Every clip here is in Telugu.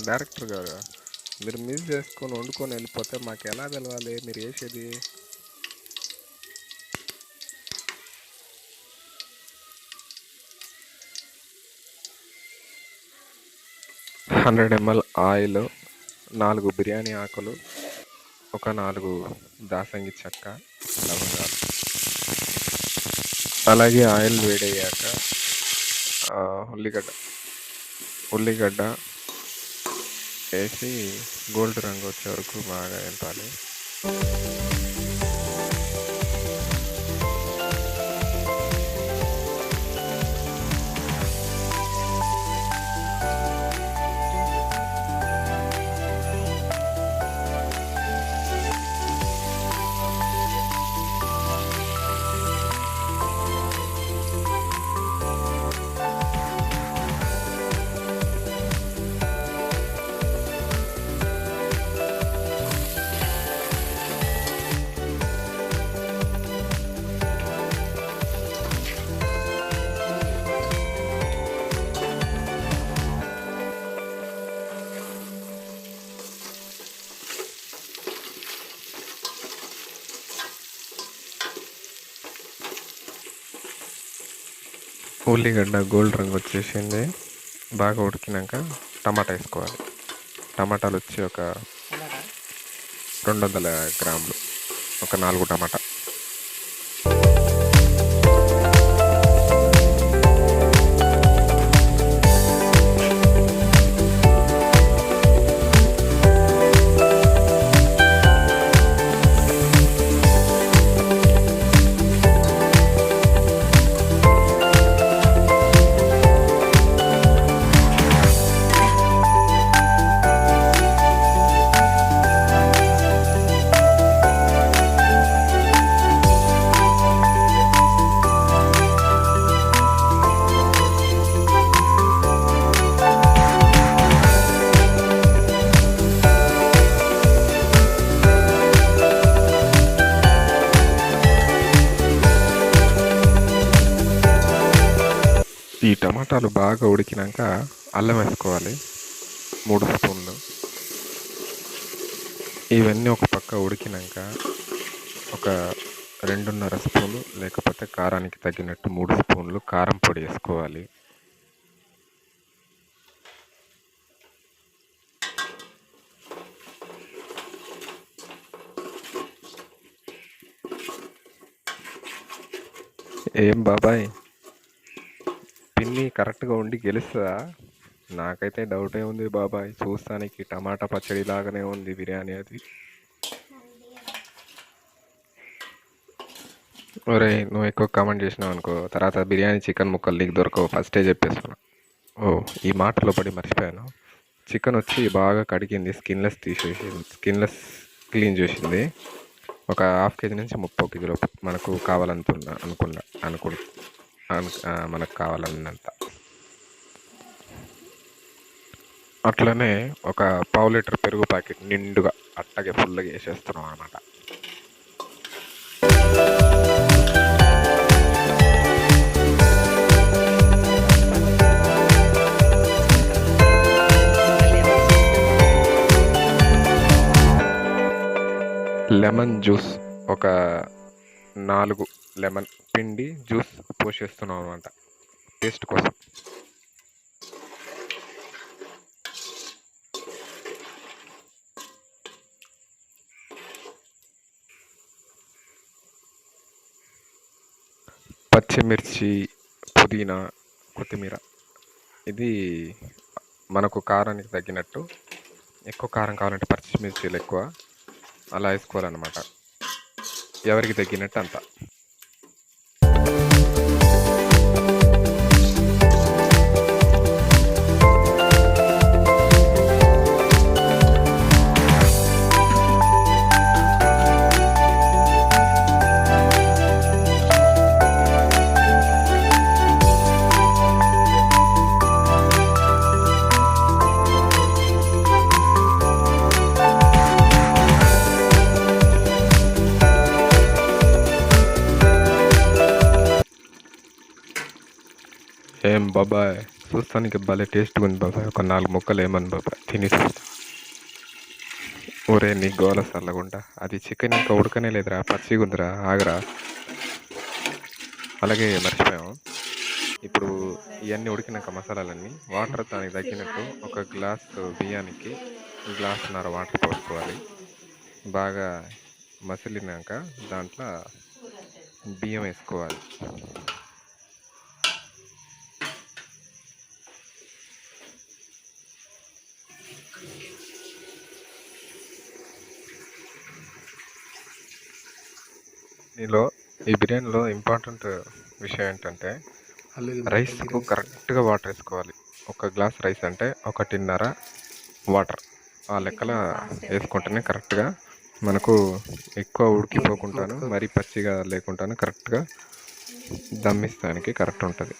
డైరెక్టర్ గారు, మీరు మిస్ చేసుకొని వండుకొని వెళ్ళిపోతే మాకు ఎలా తెలవాలి మీరు వేసేది? 100 ml ఆయిల్, 4 బిర్యానీ ఆకులు, ఒక 4 దాసంగి చెక్క, లవంగాలు. అలాగే ఆయిల్ వేడయ్యాక ఉల్లిగడ్డ వేసి గోల్డ్ రంగు వచ్చే వరకు బాగా వేపాలి. ఉల్లిగడ్డ గోల్డ్ రంగు వచ్చేసింది. బాగా ఉడికినాక టమాటా వేసుకోవాలి. టమాటాలు వచ్చి ఒక 200 గ్రాములు, ఒక 4 టమాటా. ఈ టమాటాలు బాగా ఉడికినాక అల్లం వేసుకోవాలి, 3 స్పూన్లు. ఇవన్నీ ఒక పక్క ఉడికినాక ఒక 2.5 స్పూన్లు, లేకపోతే కారానికి తగ్గినట్టు 3 స్పూన్లు కారం పొడి వేసుకోవాలి. ఏం బాబాయ్, పిన్ని కరెక్ట్గా ఉండి గెలుస్తుందా? నాకైతే డౌటే ఉంది బాబాయ్. చూస్తానికి టమాటా పచ్చడి లాగానే ఉంది బిర్యానీ అది. ఒరే, నువ్వు ఎక్కువ కామెంట్ చేసినావు అనుకో, తర్వాత బిర్యానీ చికెన్ ముక్కలు నీకు దొరకవు, ఫస్టే చెప్పేస్తున్నా. ఓ, ఈ మాటలో పడి మర్చిపోయాను. చికెన్ వచ్చి బాగా కడిగింది, స్కిన్లెస్ క్లీన్ చేసింది. ఒక 1/2 kg నుంచి 30 kg మనకు మనకు కావాలన్నంత. అట్లనే ఒక 1/2 లీటర్ పెరుగు ప్యాకెట్ నిండుగా అట్టగే ఫుల్గా వేసేస్తున్నాం అనమాట. లెమన్ జ్యూస్ ఒక 4 లెమన్ పిండి జ్యూస్ పోసేస్తున్నాం అనమాట, టేస్ట్ కోసం. పచ్చిమిర్చి, పుదీనా, కొత్తిమీర. ఇది మనకు కారానికి తగ్గినట్టు. ఎక్కువ కారం కావాలంటే పచ్చిమిర్చీలు ఎక్కువ అలా వేసుకోవాలన్నమాట, ఎవరికి తగ్గినట్టు అంత. ఏం బాబాయ్, చూస్తానికి భలే టేస్ట్గా ఉంది బాబాయ్. ఒక 4 ముక్కలు ఏమని బాబాయ్ తిని చూస్తా. ఒరే నీ గోల సల్లగుండా, అది చికెన్ ఇంకా ఉడకనే లేదురా, పచ్చిగా ఉందిరా, ఆగరా. అలాగే మర్చిపోయాం. ఇప్పుడు ఇవన్నీ ఉడికినాక మసాలాలన్నీ వాటర్ దానికి తగ్గినట్టు ఒక గ్లాసు బియ్యానికి గ్లాసున్నర వాటర్ పోసుకోవాలి. బాగా మసిలినాక దాంట్లో బియ్యం వేసుకోవాలి. దీనిలో ఈ బిర్యానీలో ఇంపార్టెంట్ విషయం ఏంటంటే రైస్కు కరెక్ట్గా వాటర్ వేసుకోవాలి. ఒక గ్లాస్ రైస్ అంటే 1.5 వాటర్ ఆ లెక్కల వేసుకుంటేనే కరెక్ట్గా మనకు ఎక్కువ ఉడికిపోకుండాను మరీ పచ్చిగా లేకుండాను కరెక్ట్గా దమ్మిస్తానికి కరెక్ట్ ఉంటుంది.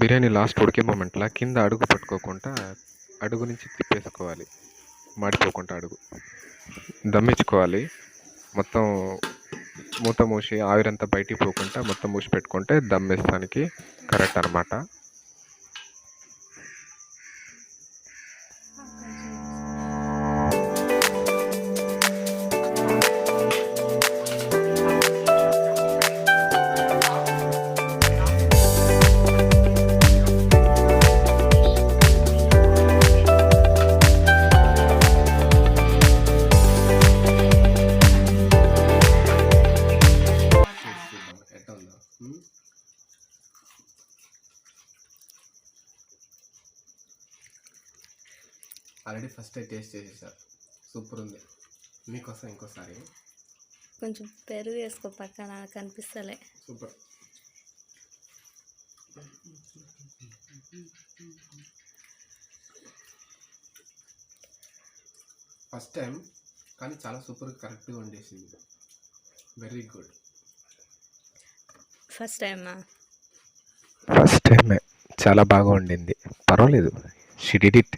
బిర్యానీ లాస్ట్ ఉడికే మూమెంట్లో కింద అడుగు పట్టుకోకుండా అడుగు నుంచి తిప్పేసుకోవాలి, మాడిపోకుండా అడుగు దమ్మించుకోవాలి. మొత్తం మూత మూసి ఆవిరంతా బయటికి పోకుండా మొత్తం మూసి పెట్టుకుంటే దమ్ వేస్తానికి కరెక్ట్ అనమాట. ఆల్రెడీ ఫస్ట్ టేస్ట్ చేసేసారు, సూపర్ ఉంది. మీకోసం ఇంకోసారి కొంచెం పెరుగు వేసుకో పక్కన, కనిపిస్తలే. సూపర్. ఫస్ట్ టైం కానీ చాలా సూపర్, కరెక్ట్గా వండేసింది. Very good. ఫస్ట్ టైమా? ఫస్ట్ టైమే చాలా బాగా వండింది, పర్వాలేదు. She did it.